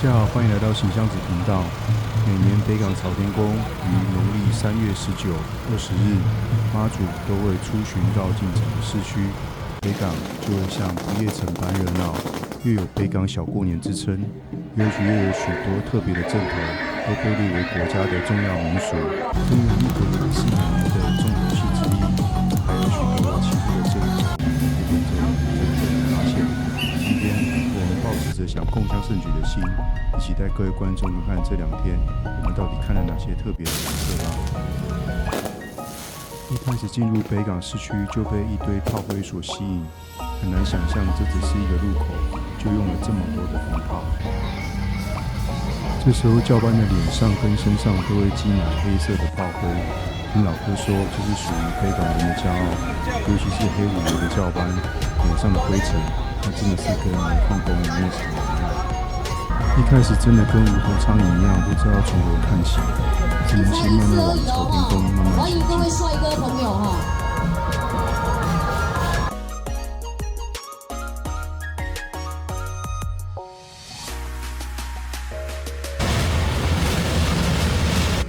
家好，欢迎来到行箱子频道。每年北港朝天宫于农历3月19、20日，妈祖都会出巡绕进整个市区，北港就会像不夜城般热闹，又有北港小过年之称。又有许多特别的阵头，都被列为国家的重要民俗，中元一格也是每年的重头戏之一，还有许多奇特的设计，也变成人们的发现。今天我们抱持着想共襄盛举的心，一起带各位观众看看这2天我们到底看了哪些特别的景色吧。一开始进入北港市区就被一堆炮灰所吸引，很难想象这只是一个路口就用了这么多的鞭炮。这时候教班的脸上跟身上都会积满黑色的炮灰，听老哥说这是属于北港人的骄傲，尤其是黑五爷的教班脸上的灰尘，那真的是跟煤矿工人面什么一样。一开始真的跟无头苍蝇一样，不知道从何看起，只能先慢慢往朝天宫慢慢前进。欢迎各位帅哥朋友哈！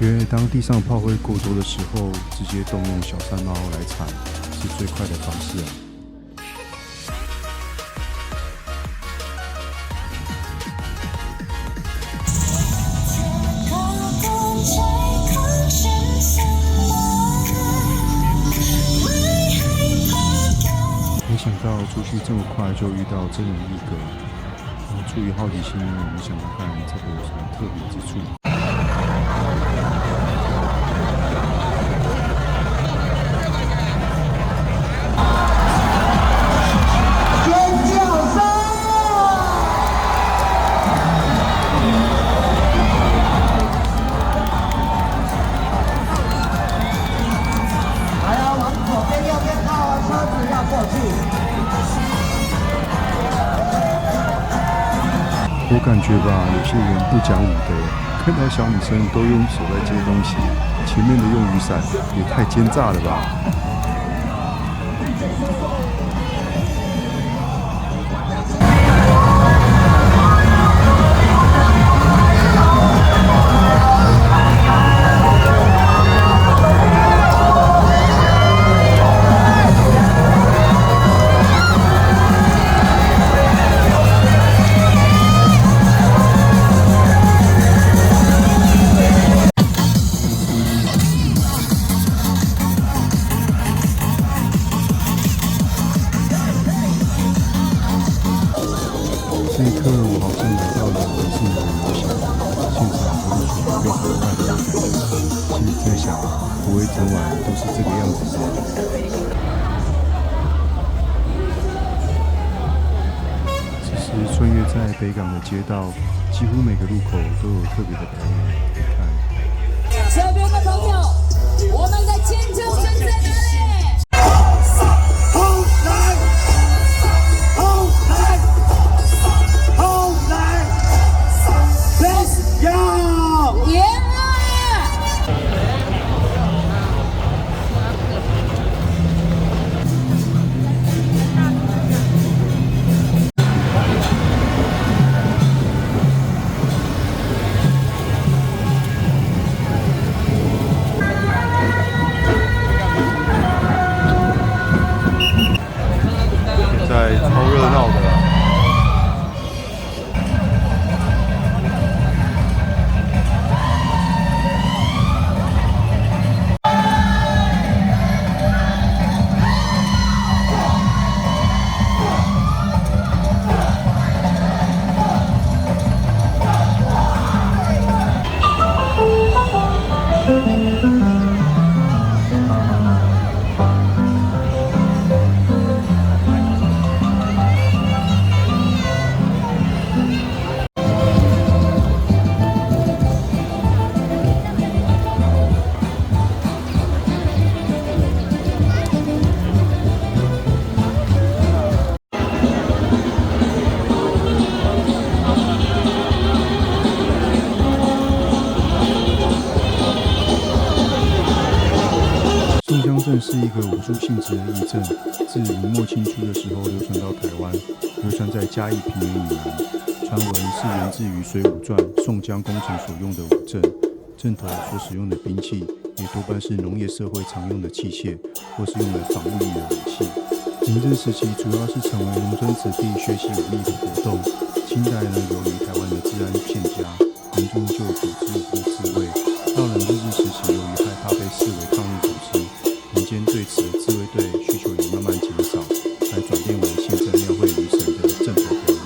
原来当地上炮灰过多的时候，直接动用小山猫来铲是最快的方式啊。没想到出去这么快就遇到真人一格，出于好奇心，我们想看看这个有什么特别之处。我感觉吧，有些人不讲武德，看到小女生都用手在接东西，前面的用雨伞也太奸诈了吧！这一刻，我好像来到了迪士尼的游行，现场都是处于非常快乐的感觉。心里在想，不会整晚都是这个样子吧？此时穿越在北港的街道，几乎每个路口都有特别的表演可以看。这边的朋友，我们的见证人在哪里？超热闹的。症是一个武术性质的疫症，自明末清初的时候流传到台湾，流传在嘉义平原以南，传闻是源自于《水浒传》宋江攻城所用的武阵，阵头所使用的兵器也多半是农业社会常用的器械，或是用来防御的武器。明治时期主要是成为农村子弟学习武艺的活动。清代呢，由于台湾的治安欠佳，民众就组织武力自卫。到了日治时期，由于害怕被视为抗日组织，民间对此的自卫队需求也慢慢减少，才转变为现在庙会女神的阵头表演。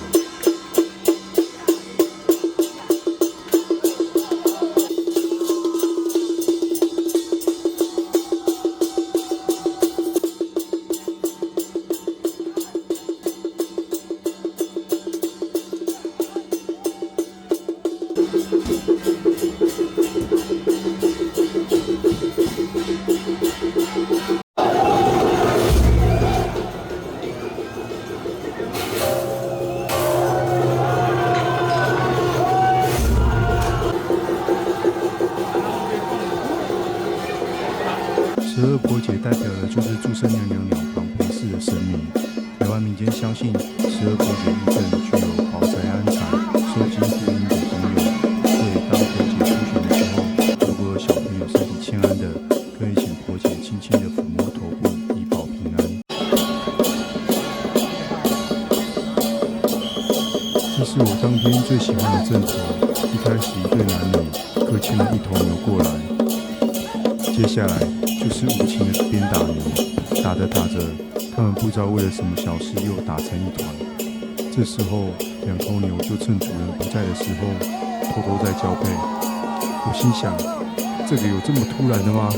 12婆姐代表的就是祝生娘娘两旁陪侍的神明。台湾民间相信12婆姐义阵具有保财安财、收金福音的功用，所以当婆姐出巡的时候，如果有小朋友身体欠安的，可以请婆姐轻轻地抚摸头部，以保平安。这是我当天最喜欢的阵头。一开始一对男女各牵了一头牛过来，接下来就是无情的鞭打牛，打着打着，他们不知道为了什么小事又打成一团。这时候，两头牛就趁主人不在的时候，偷偷在交配。我心想，这个有这么突然的吗？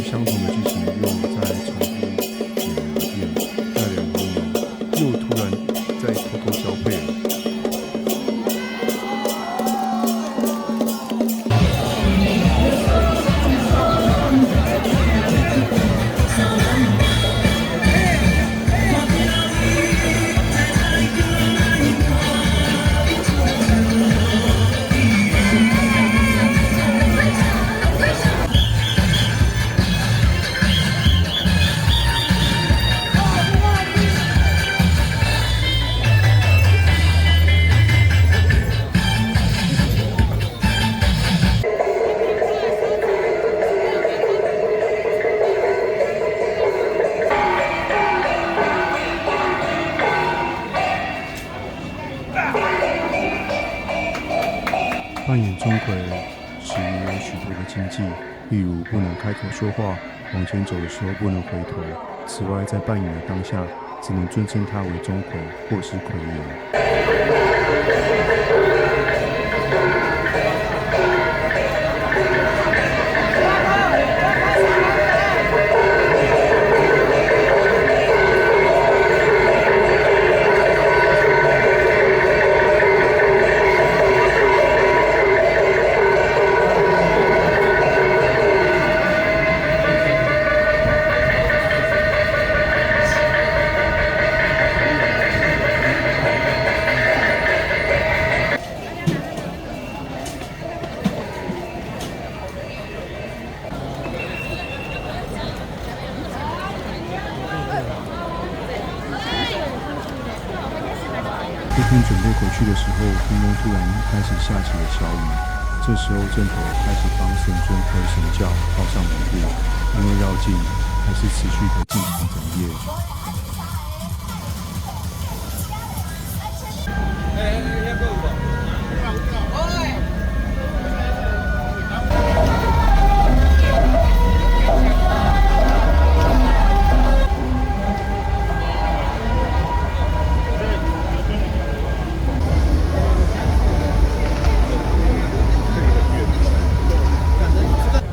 相同的剧情又再重复一遍，那两头牛又突然在偷偷交配了。扮演钟馗时也有许多的禁忌，例如不能开口说话，往前走的时候不能回头。此外，在扮演的当下，只能尊称他为钟馗或是馗爷。这天准备回去的时候，天空突然开始下起了小雨。这时候阵头开始帮神尊和神教套上皮布，因为绕境还是持续的进行整夜。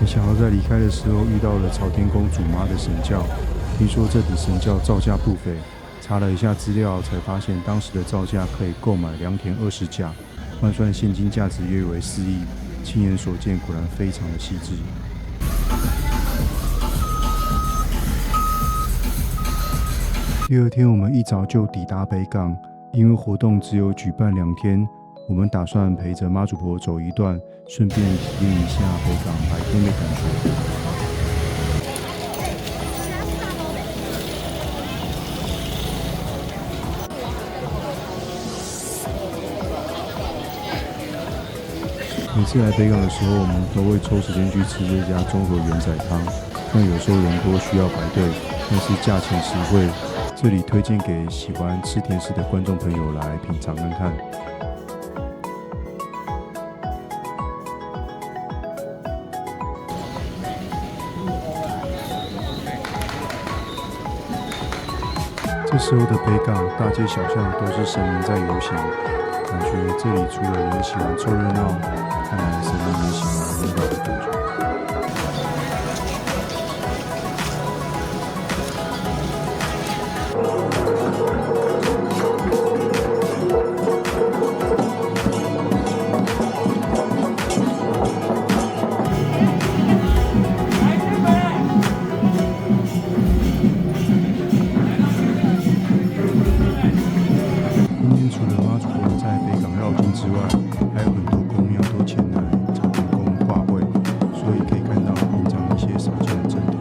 想要在离开的时候遇到了朝天宫主妈的神教，听说这笔神教造价不菲，查了一下资料才发现当时的造价可以购买良田20甲，换算现金价值约为4亿，亲眼所见果然非常的细致。第二天我们一早就抵达北港，因为活动只有举办2天，我们打算陪着妈祖婆走一段，顺便体验一下北港白天的感觉。每次来北港的时候，我们都会抽时间去吃这家综合圆仔汤。但有时候人多需要排队，但是价钱实惠，这里推荐给喜欢吃甜食的观众朋友来品尝看看。这时候的北港大街小巷都是神明在游行，感觉这里除了人喜欢凑热闹，看来神明也喜欢热闹的感觉。除了妈祖婆在北港绕境之外，还有很多宫庙都前来朝天宫挂会，所以可以看到平常一些少见的阵图。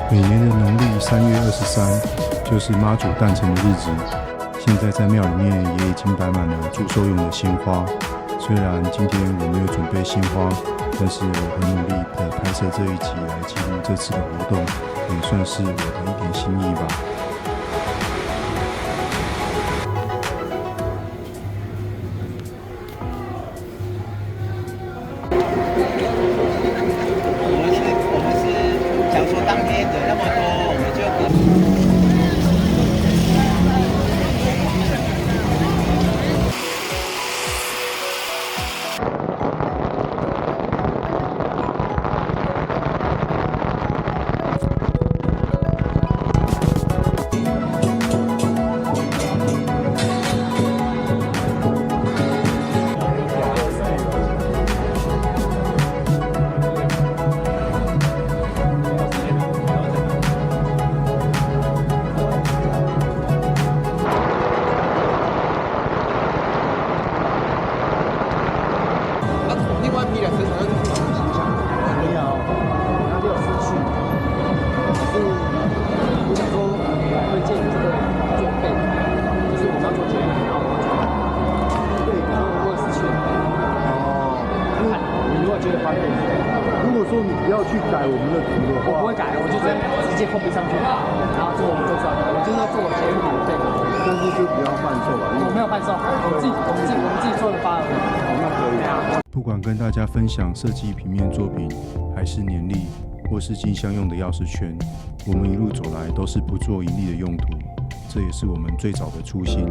每年的农历3月23就是妈祖诞辰的日子，现在在庙里面也已经摆满了祝寿用的鲜花。虽然今天我没有准备鲜花，但是我很努力的拍摄这一集来记录这次的活动，也算是我的一点心意吧。如果说你不要去改我们的图的话，我不会改，我就直接 copy 上去，然后这我们就算了，我就是要做我节目里的配合。但是就不要贩售了。我没有贩售，我们自己做的发而已。那可以啊。不管跟大家分享设计平面作品，还是年历，或是金香用的钥匙圈，我们一路走来都是不做盈利的用途，这也是我们最早的初心。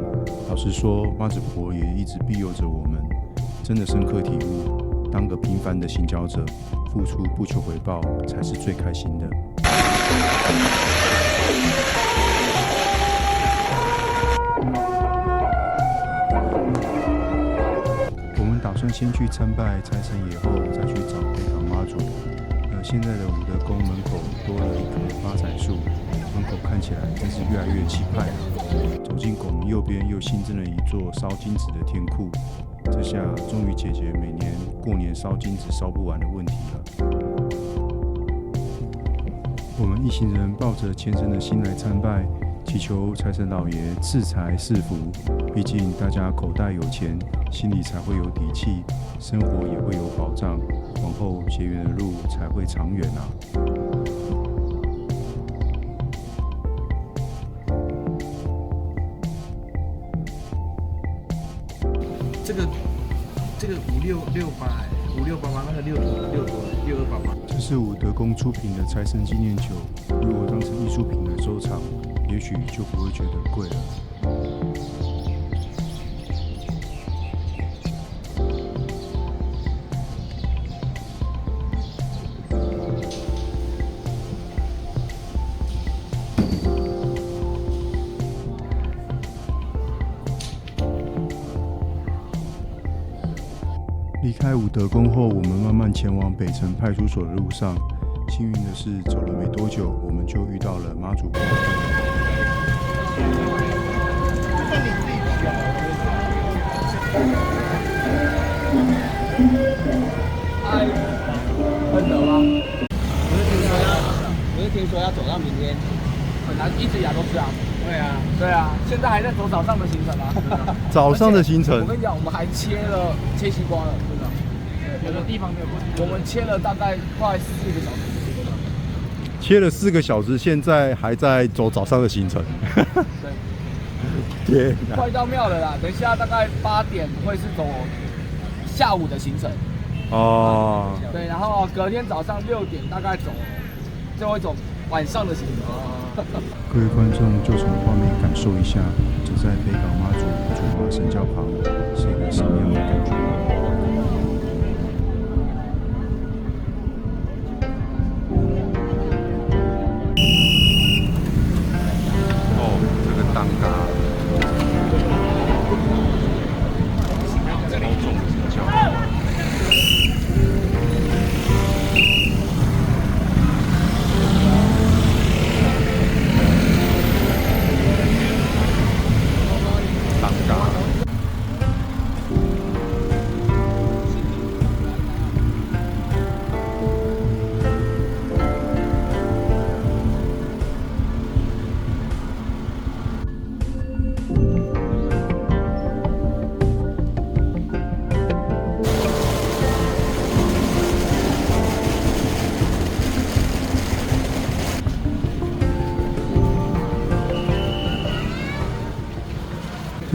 老实说，妈祖婆也一直庇佑着我们，真的深刻体悟，当个平凡的行脚者，付出不求回报，才是最开心的。我们打算先去参拜财神爷后，再去找北港妈祖。现在的武德宫门口多了一棵发财树，门口看起来真是越来越气派了。走进拱门右边，又新增了一座烧金纸的天库，这下终于解决每年过年烧金纸烧不完的问题了。我们一行人抱着虔诚的心来参拜，祈求财神老爷赐财赐福。毕竟大家口袋有钱，心里才会有底气，生活也会有保障，往后结缘的路才会长远啊！这个5688那个6288，这是武德宫出品的财神纪念酒，如果当成艺术品来收藏，也许就不会觉得贵了。开武德宫后，我们慢慢前往北城派出所的路上，幸运的是，走了没多久，我们就遇到了妈祖公会。哎，很得吗？不是听说要走到明天，很难，一直以来都是啊。对啊，现在还在走早上的行程啊。早上的行程我跟你讲，我们还切西瓜了，真的。有的地方没有过去。我们切了大概快4个小时。切了4个小时，现在还在走早上的行程。对。天哪！快到庙了啦，等一下大概8点会是走下午的行程。哦。对，然后隔天早上6点大概最后一种晚上的行程。各位观众就从画面感受一下，走在北港妈祖主华神教旁是一个什么样的感觉？哦，这个当嘎，超重的神教。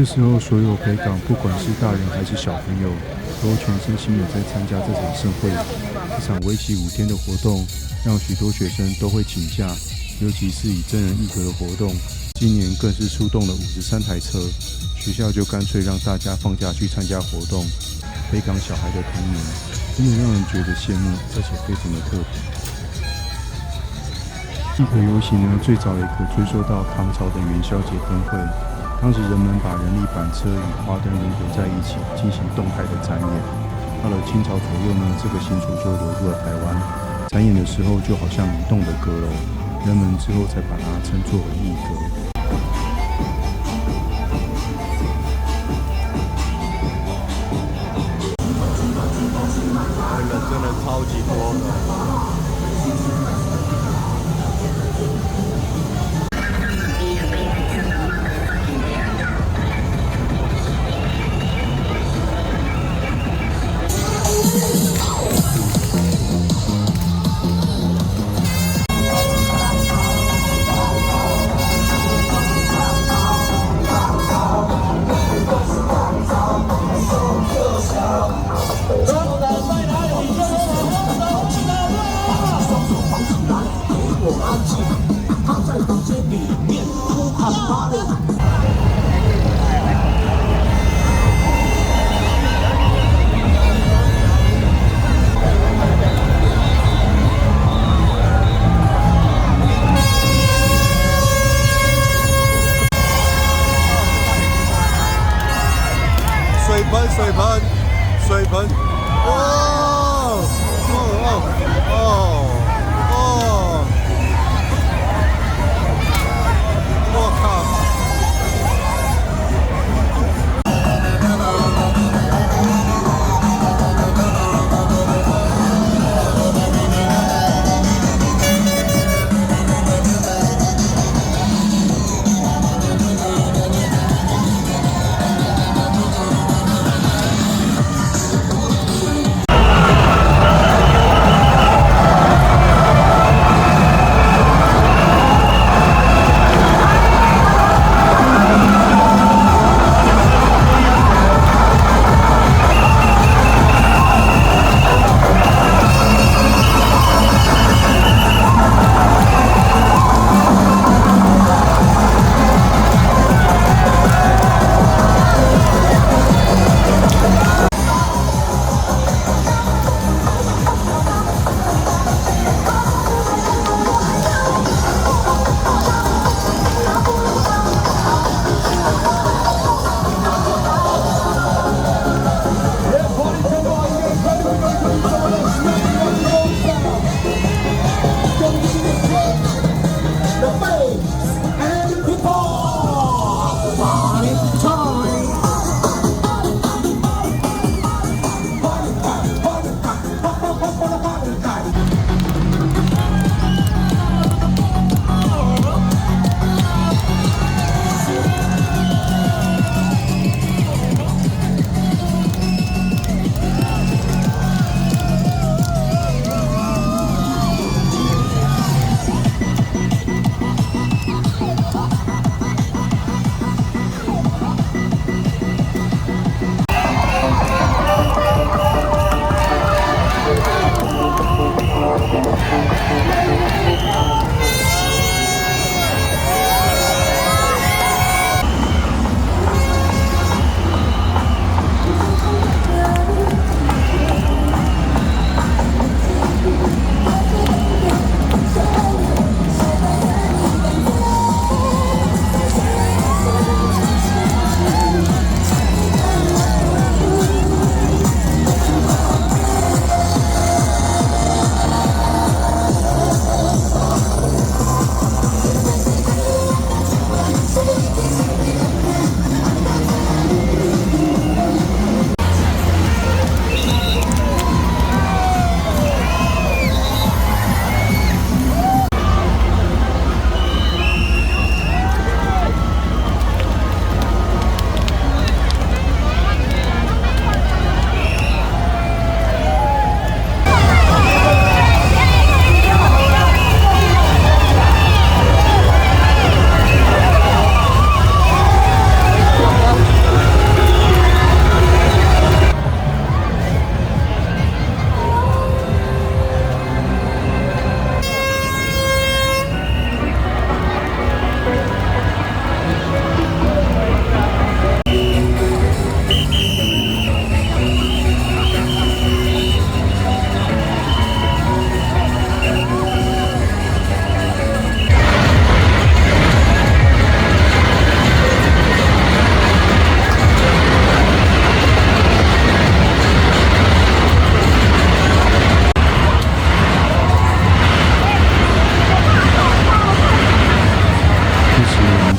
这时候，所有北港不管是大人还是小朋友，都全身心的在参加这场盛会。这场为期5天的活动，让许多学生都会请假，尤其是以真人艺格的活动，今年更是出动了53台车，学校就干脆让大家放假去参加活动。北港小孩的童年，真的让人觉得羡慕，而且非常的特别。艺格游行呢，最早也可追溯到唐朝的元宵节灯会。当时人们把人力板车与花灯融合在一起，进行动态的展演。到了清朝左右呢，这个习俗就流入了台湾。展演的时候就好像移动的阁楼，人们之后才把它称作为艺阁。人真的超级多的。中午的在哪里？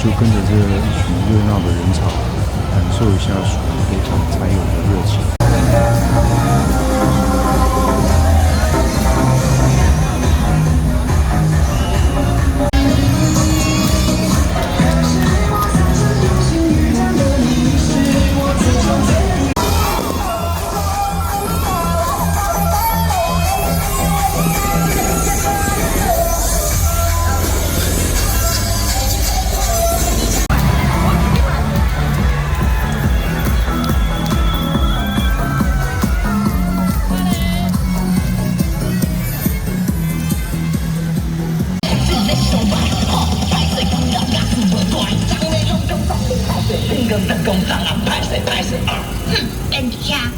就跟着这一群热闹的人潮，感受一下属于北港才有的热情。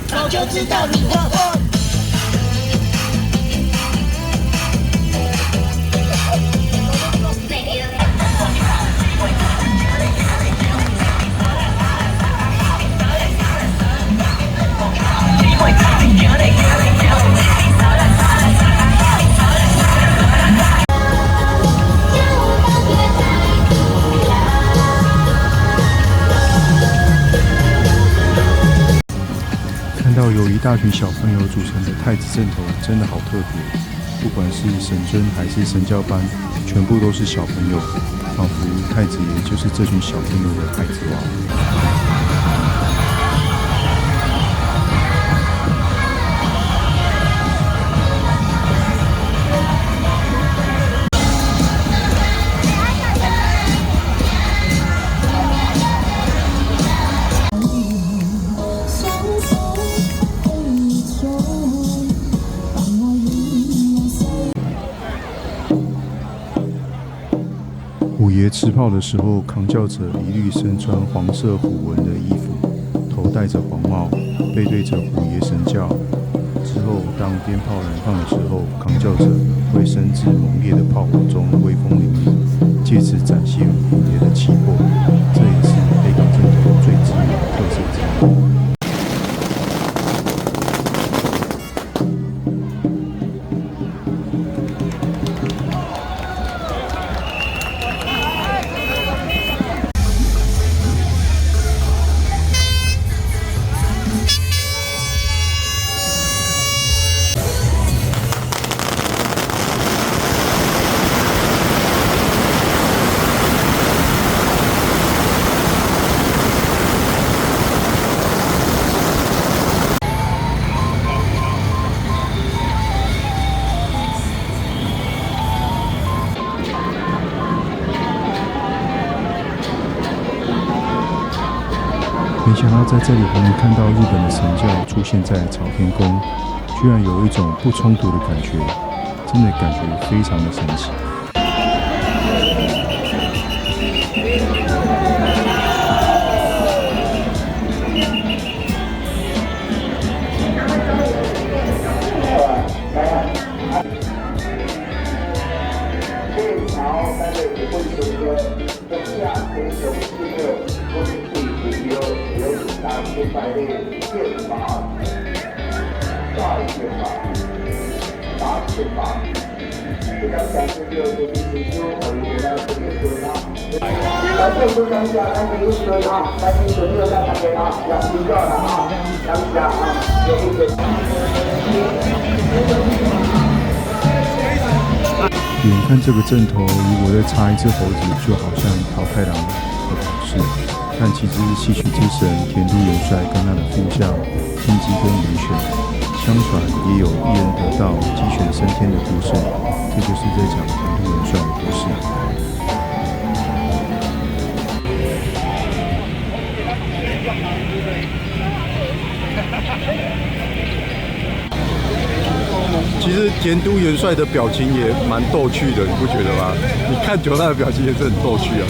早就知道你会混。看到有一大群小朋友组成的太子阵头，真的好特别。不管是神尊还是神教班，全部都是小朋友，仿佛太子爷就是这群小朋友的孩子王。虎爷吃炮的时候，扛轿者一律身穿黄色虎纹的衣服，头戴着黄帽，背对着虎爷神教。之后，当鞭炮燃放的时候，扛轿者会伸至猛烈的炮火中，威风凛凛，借此展现虎爷的气魄。这也是北港阵头最知名的特色之一。没想到在这里还能看到日本的神教出现在朝天宫，居然有一种不冲突的感觉。真的感觉非常的神奇。眼看这个阵头，如果再插一只猴子，就好像桃太郎的表示，但其实是戏曲之神田都元帅跟他的副将金鸡跟元选，相传也有一人得到鸡犬升天的故事，这就是在讲田都元帅的故事。其实田都元帅的表情也蛮逗趣的，你不觉得吗？你看久他的表情也是很逗趣啊。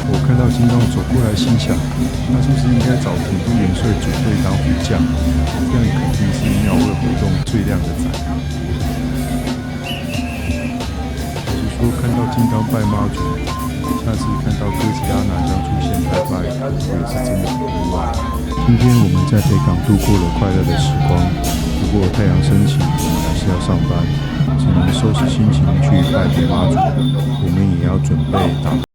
我看到金刚走过来，心想，那是不是应该找田都元帅组队当副将？这样肯定是庙会活动最亮的仔。还是说看到金刚拜妈祖，下次看到哥吉拉拿将出现拜拜，我也是真的很意外。今天我们在北港度过了快乐的时光，不过太阳升起，我们还是要上班，只能收拾心情去拜别妈祖。我们也要准备打。